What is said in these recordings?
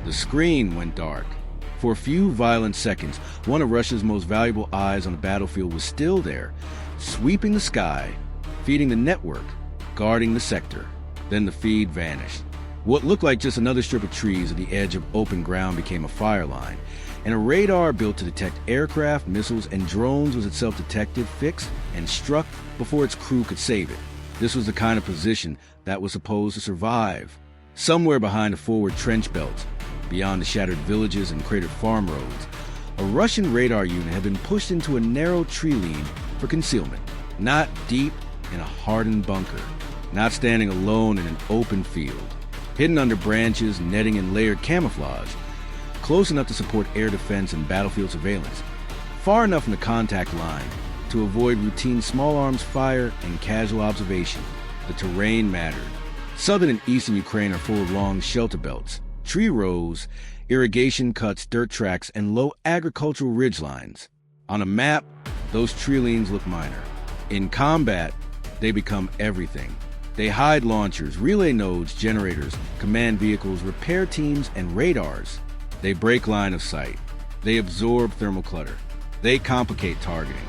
The screen went dark. For a few violent seconds, one of Russia's most valuable eyes on the battlefield was still there, sweeping the sky, feeding the network, guarding the sector. Then the feed vanished. What looked like just another strip of trees at the edge of open ground became a fire line, and a radar built to detect aircraft, missiles, and drones was itself detected, fixed, and struck before its crew could save it. This was the kind of position that was supposed to survive. Somewhere behind the forward trench belts, beyond the shattered villages and cratered farm roads, a Russian radar unit had been pushed into a narrow treeline for concealment. Not deep in a hardened bunker, not standing alone in an open field, hidden under branches, netting, and layered camouflage, close enough to support air defense and battlefield surveillance, far enough from the contact line to avoid routine small arms fire and casual observation. The terrain mattered. Southern and eastern Ukraine are full of long shelter belts, tree rows, irrigation cuts, dirt tracks, and low agricultural ridgelines. On a map, those treelines look minor. In combat, they become everything. They hide launchers, relay nodes, generators, command vehicles, repair teams, and radars. They break line of sight. They absorb thermal clutter. They complicate targeting.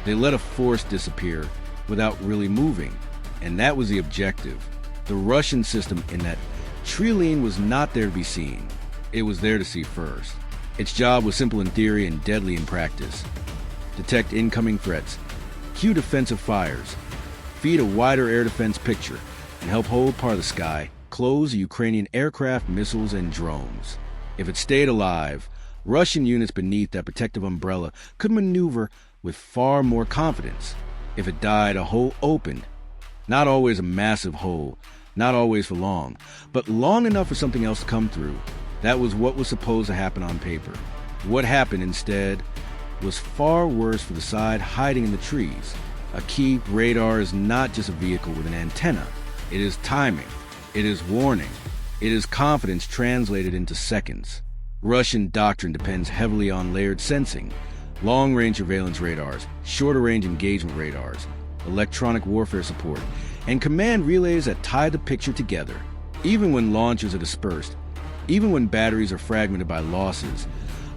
They let a force disappear without really moving. And that was the objective. The Russian system in that treeline was not there to be seen. It was there to see first. Its job was simple in theory and deadly in practice. Detect incoming threats, cue defensive fires, feed a wider air defense picture, and help hold part of the sky, close the Ukrainian aircraft, missiles, and drones. If it stayed alive, Russian units beneath that protective umbrella could maneuver with far more confidence. If it died, a hole opened. Not always a massive hole, not always for long, but long enough for something else to come through. That was what was supposed to happen on paper. What happened instead was far worse for the side hiding in the trees. A key radar is not just a vehicle with an antenna. It is timing. It is warning. It is confidence translated into seconds. Russian doctrine depends heavily on layered sensing, long-range surveillance radars, shorter-range engagement radars, electronic warfare support, and command relays that tie the picture together. Even when launchers are dispersed, even when batteries are fragmented by losses,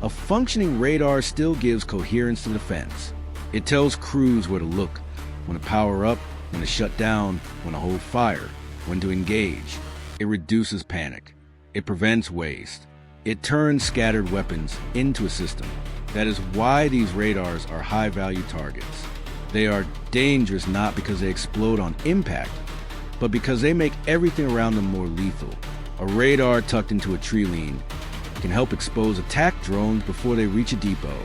a functioning radar still gives coherence to defense. It tells crews where to look, when to power up, when to shut down, when to hold fire, when to engage. It reduces panic. It prevents waste. It turns scattered weapons into a system. That is why these radars are high-value targets. They are dangerous not because they explode on impact, but because they make everything around them more lethal. A radar tucked into a treeline can help expose attack drones before they reach a depot.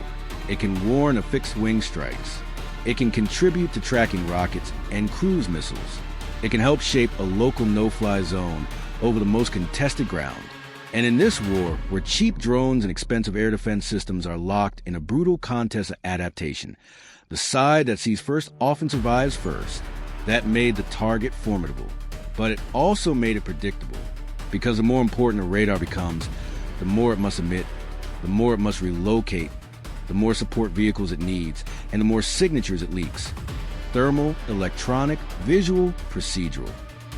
It can warn of fixed-wing strikes. It can contribute to tracking rockets and cruise missiles. It can help shape a local no-fly zone over the most contested ground. And in this war, where cheap drones and expensive air defense systems are locked in a brutal contest of adaptation, the side that sees first often survives first. That made the target formidable, but it also made it predictable. Because the more important a radar becomes, the more it must emit, the more it must relocate, the more support vehicles it needs, and the more signatures it leaks. Thermal, electronic, visual, procedural.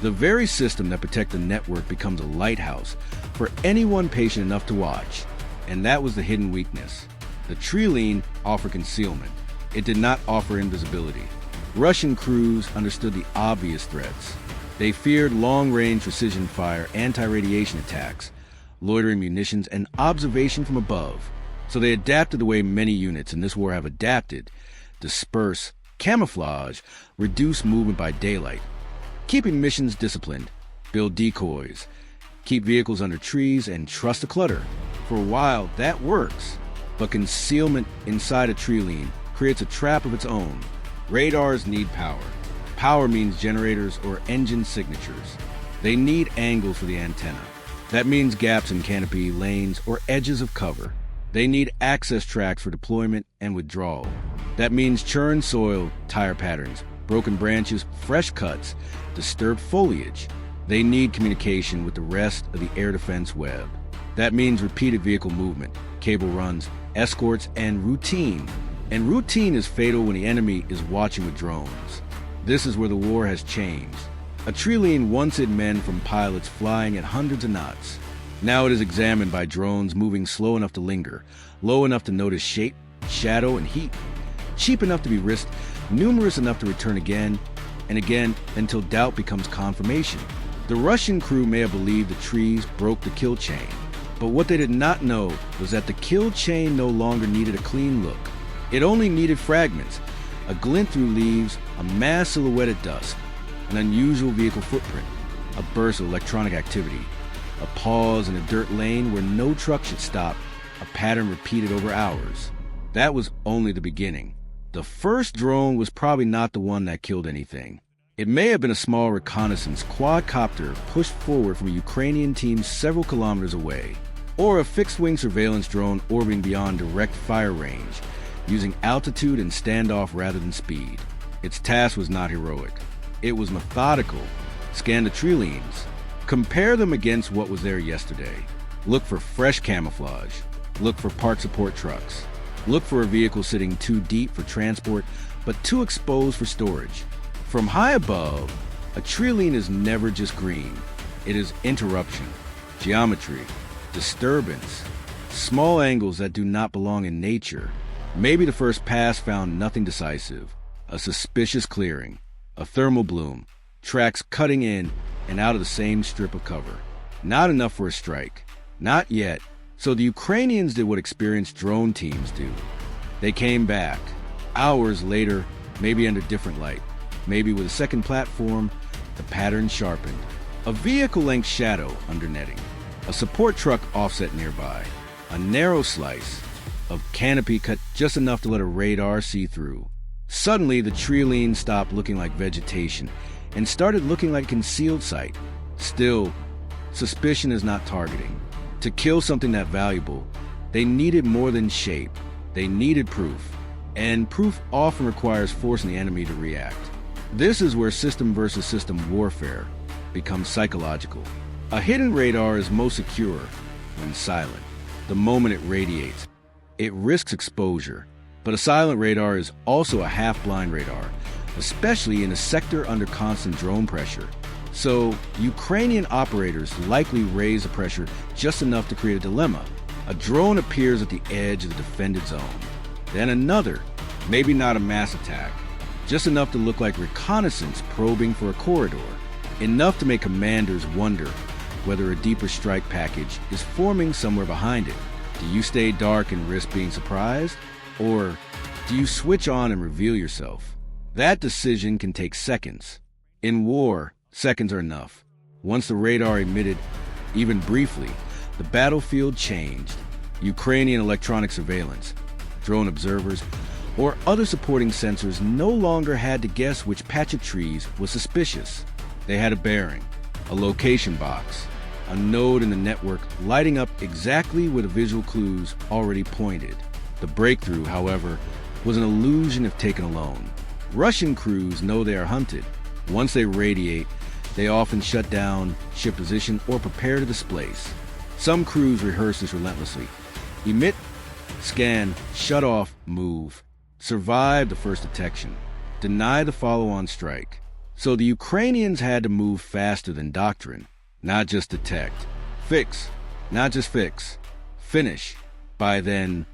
The very system that protects the network becomes a lighthouse for anyone patient enough to watch. And that was the hidden weakness. The treeline offered concealment. It did not offer invisibility. Russian crews understood the obvious threats. They feared long-range precision fire, anti-radiation attacks, loitering munitions, and observation from above. So they adapted the way many units in this war have adapted: disperse, camouflage, reduce movement by daylight, keeping missions disciplined, build decoys, keep vehicles under trees, and trust the clutter. For a while, that works. But concealment inside a treeline creates a trap of its own. Radars need power. Power means generators or engine signatures. They need angles for the antenna. That means gaps in canopy, lanes, or edges of cover. They need access tracks for deployment and withdrawal. That means churned soil, tire patterns, broken branches, fresh cuts, disturbed foliage. They need communication with the rest of the air defense web. That means repeated vehicle movement, cable runs, escorts, and routine. And routine is fatal when the enemy is watching with drones. This is where the war has changed. A treeline once had men from pilots flying at hundreds of knots. Now it is examined by drones moving slow enough to linger, low enough to notice shape, shadow, and heat, cheap enough to be risked, numerous enough to return again and again until doubt becomes confirmation. The Russian crew may have believed the trees broke the kill chain, but what they did not know was that the kill chain no longer needed a clean look. It only needed fragments, a glint through leaves, a mass silhouette at dusk, an unusual vehicle footprint, a burst of electronic activity, a pause in a dirt lane where no truck should stop, a pattern repeated over hours. That was only the beginning. The first drone was probably not the one that killed anything. It may have been a small reconnaissance quadcopter pushed forward from a Ukrainian team several kilometers away, or a fixed-wing surveillance drone orbiting beyond direct fire range, using altitude and standoff rather than speed. Its task was not heroic. It was methodical. Scan the treelines. Compare them against what was there yesterday. Look for fresh camouflage. Look for park support trucks. Look for a vehicle sitting too deep for transport, but too exposed for storage. From high above, a treeline is never just green. It is interruption, geometry, disturbance, small angles that do not belong in nature. Maybe the first pass found nothing decisive. A suspicious clearing, a thermal bloom, tracks cutting in and out of the same strip of cover. Not enough for a strike. Not yet. So the Ukrainians did what experienced drone teams do. They came back, hours later, maybe under different light, maybe with a second platform, the pattern sharpened. A vehicle-length shadow under netting, a support truck offset nearby, a narrow slice of canopy cut just enough to let a radar see through. Suddenly, the treeline stopped looking like vegetation and started looking like a concealed site. Still, suspicion is not targeting. To kill something that valuable, they needed more than shape. They needed proof. And proof often requires forcing the enemy to react. This is where system versus system warfare becomes psychological. A hidden radar is most secure when silent. The moment it radiates, it risks exposure. But a silent radar is also a half-blind radar, especially in a sector under constant drone pressure. So, Ukrainian operators likely raise the pressure just enough to create a dilemma. A drone appears at the edge of the defended zone. Then another, maybe not a mass attack, just enough to look like reconnaissance probing for a corridor. Enough to make commanders wonder whether a deeper strike package is forming somewhere behind it. Do you stay dark and risk being surprised? Or do you switch on and reveal yourself? That decision can take seconds. In war, seconds are enough. Once the radar emitted, even briefly, the battlefield changed. Ukrainian electronic surveillance, drone observers, or other supporting sensors no longer had to guess which patch of trees was suspicious. They had a bearing, a location box, a node in the network lighting up exactly where the visual clues already pointed. The breakthrough, however, was an illusion if taken alone. Russian crews know they are hunted. Once they radiate, they often shut down, shift position, or prepare to displace. Some crews rehearse this relentlessly. Emit, scan, shut off, move. Survive the first detection. Deny the follow-on strike. So the Ukrainians had to move faster than doctrine. Not just detect. Fix. Not just fix. Finish. By then,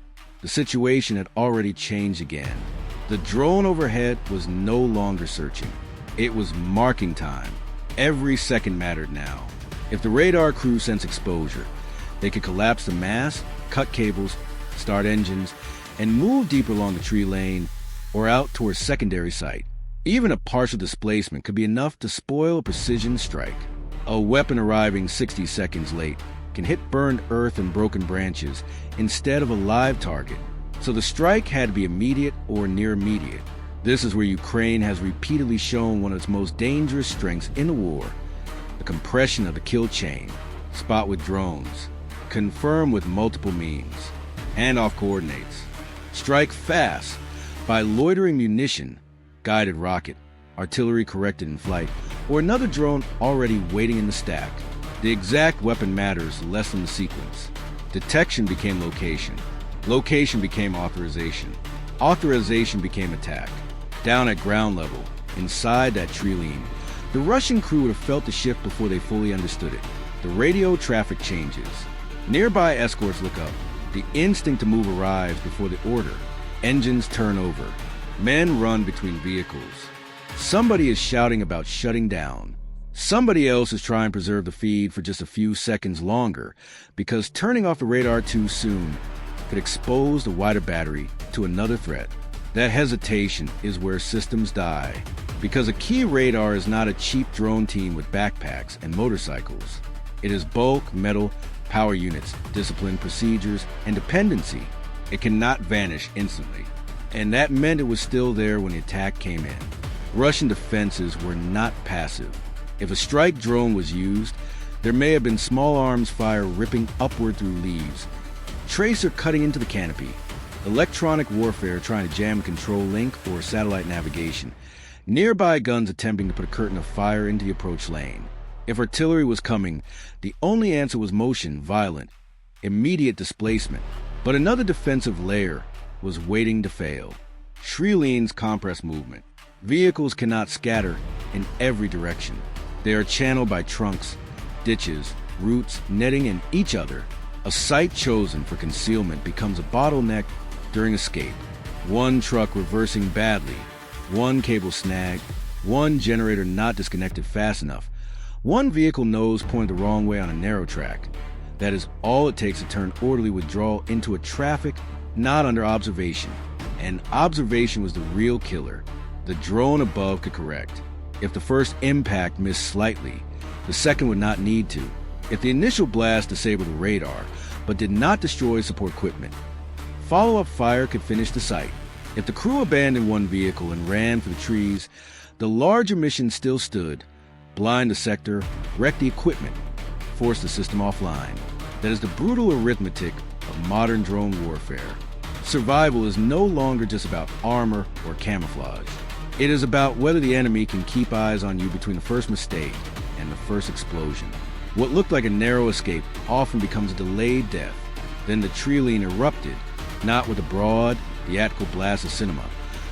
the situation had already changed again. The drone overhead was no longer searching. It was marking time. Every second mattered now. If the radar crew sensed exposure, they could collapse the mast, cut cables, start engines, and move deeper along the tree lane or out towards secondary site. Even a partial displacement could be enough to spoil a precision strike. A weapon arriving 60 seconds late can hit burned earth and broken branches instead of a live target. So the strike had to be immediate or near immediate. This is where Ukraine has repeatedly shown one of its most dangerous strengths in the war: the compression of the kill chain. Spot with drones. Confirm with multiple means. Hand off coordinates. Strike fast by loitering munition, guided rocket, artillery corrected in flight, or another drone already waiting in the stack. The exact weapon matters less than the sequence. Detection became location. Location became authorization. Authorization became attack. Down at ground level, inside that treeline, the Russian crew would have felt the shift before they fully understood it. The radio traffic changes. Nearby escorts look up. The instinct to move arrives before the order. Engines turn over. Men run between vehicles. Somebody is shouting about shutting down. Somebody else is trying to preserve the feed for just a few seconds longer, because turning off the radar too soon could expose the wider battery to another threat. That hesitation is where systems die, because a key radar is not a cheap drone team with backpacks and motorcycles. It is bulk, metal, power units, discipline, procedures, and dependency. It cannot vanish instantly, and that meant it was still there when the attack came in. Russian defenses were not passive. If a strike drone was used, there may have been small arms fire ripping upward through leaves, tracer cutting into the canopy, electronic warfare trying to jam a control link or satellite navigation, nearby guns attempting to put a curtain of fire into the approach lane. If artillery was coming, the only answer was motion, violent, immediate displacement. But another defensive layer was waiting to fail. Treeline's compress movement. Vehicles cannot scatter in every direction. They are channeled by trunks, ditches, roots, netting, and each other. A site chosen for concealment becomes a bottleneck during escape. One truck reversing badly, one cable snagged, one generator not disconnected fast enough, one vehicle nose pointed the wrong way on a narrow track. That is all it takes to turn orderly withdrawal into a traffic not under observation. And observation was the real killer. The drone above could correct. If the first impact missed slightly, the second would not need to. If the initial blast disabled the radar, but did not destroy support equipment, follow-up fire could finish the site. If the crew abandoned one vehicle and ran for the trees, the larger mission still stood. Blind the sector, wreck the equipment, force the system offline. That is the brutal arithmetic of modern drone warfare. Survival is no longer just about armor or camouflage. It is about whether the enemy can keep eyes on you between the first mistake and the first explosion. What looked like a narrow escape often becomes a delayed death. Then the Treeline erupted, not with a broad, theatrical blast of cinema,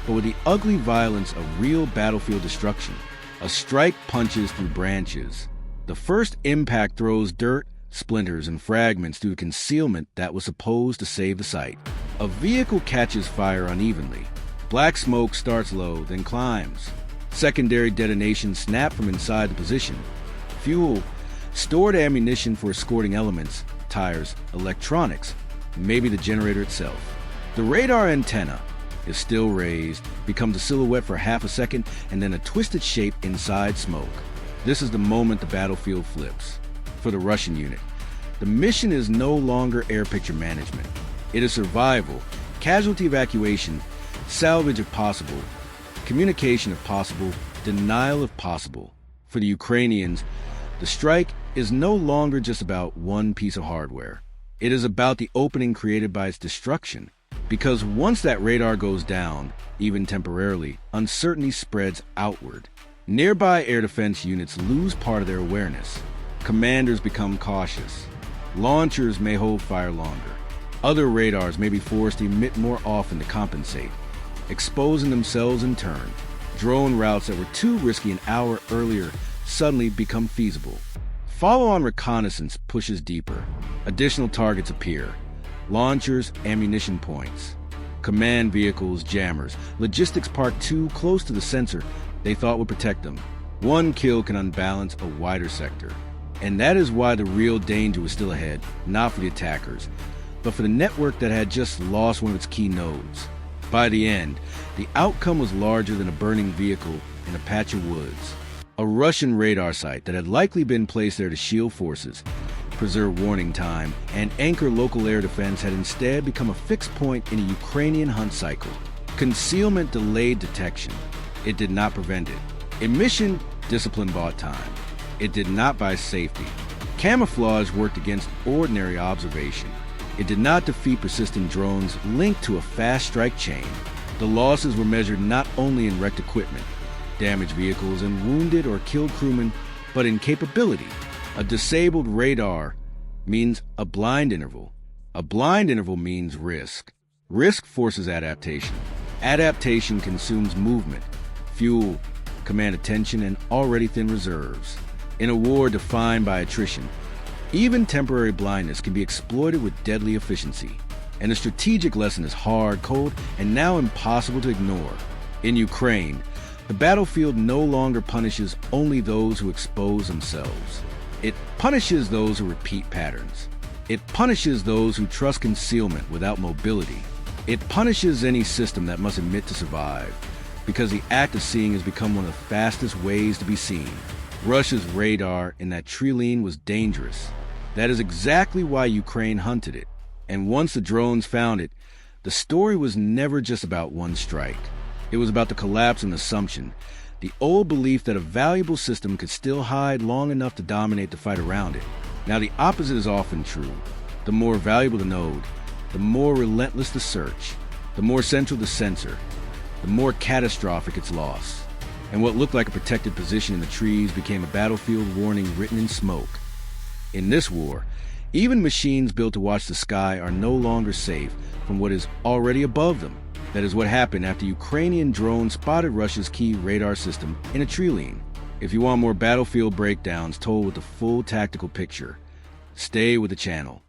but with the ugly violence of real battlefield destruction. A strike punches through branches. The first impact throws dirt, splinters, and fragments through concealment that was supposed to save the site. A vehicle catches fire unevenly. Black smoke starts low, then climbs. Secondary detonations snap from inside the position. Fuel, stored ammunition for escorting elements, tires, electronics, maybe the generator itself. The radar antenna is still raised, becomes a silhouette for half a second, and then a twisted shape inside smoke. This is the moment the battlefield flips. For the Russian unit, the mission is no longer air picture management. It is survival, casualty evacuation, salvage if possible, communication if possible, denial if possible. For the Ukrainians, the strike is no longer just about one piece of hardware. It is about the opening created by its destruction. Because once that radar goes down, even temporarily, uncertainty spreads outward. Nearby air defense units lose part of their awareness. Commanders become cautious. Launchers may hold fire longer. Other radars may be forced to emit more often to compensate, exposing themselves in turn. Drone routes that were too risky an hour earlier suddenly become feasible. Follow-on reconnaissance pushes deeper. Additional targets appear. Launchers, ammunition points. Command vehicles, jammers. Logistics parked too close to the sensor they thought would protect them. One kill can unbalance a wider sector. And that is why the real danger was still ahead, not for the attackers, but for the network that had just lost one of its key nodes. By the end, the outcome was larger than a burning vehicle in a patch of woods. A Russian radar site that had likely been placed there to shield forces, preserve warning time, and anchor local air defense had instead become a fixed point in a Ukrainian hunt cycle. Concealment delayed detection. It did not prevent it. Emission discipline bought time. It did not buy safety. Camouflage worked against ordinary observation. It did not defeat persistent drones linked to a fast strike chain. The losses were measured not only in wrecked equipment, damaged vehicles, and wounded or killed crewmen, but in capability. A disabled radar means a blind interval. A blind interval means risk. Risk forces adaptation. Adaptation consumes movement, fuel, command attention, and already thin reserves. In a war defined by attrition, Even temporary blindness can be exploited with deadly efficiency. And the strategic lesson is hard, cold, and now impossible to ignore. In Ukraine, the battlefield no longer punishes only those who expose themselves. It punishes those who repeat patterns. It punishes those who trust concealment without mobility. It punishes any system that must admit to survive, because the act of seeing has become one of the fastest ways to be seen. Russia's radar in that Treeline was dangerous. That is exactly why Ukraine hunted it. And once the drones found it, the story was never just about one strike. It was about the collapse of an assumption, the old belief that a valuable system could still hide long enough to dominate the fight around it. Now, the opposite is often true. The more valuable the node, the more relentless the search, the more central the sensor, the more catastrophic its loss. And what looked like a protected position in the trees became a battlefield warning written in smoke. In this war, even machines built to watch the sky are no longer safe from what is already above them. That is what happened after Ukrainian drones spotted Russia's key radar system in a Treeline. If you want more battlefield breakdowns told with the full tactical picture, stay with the channel.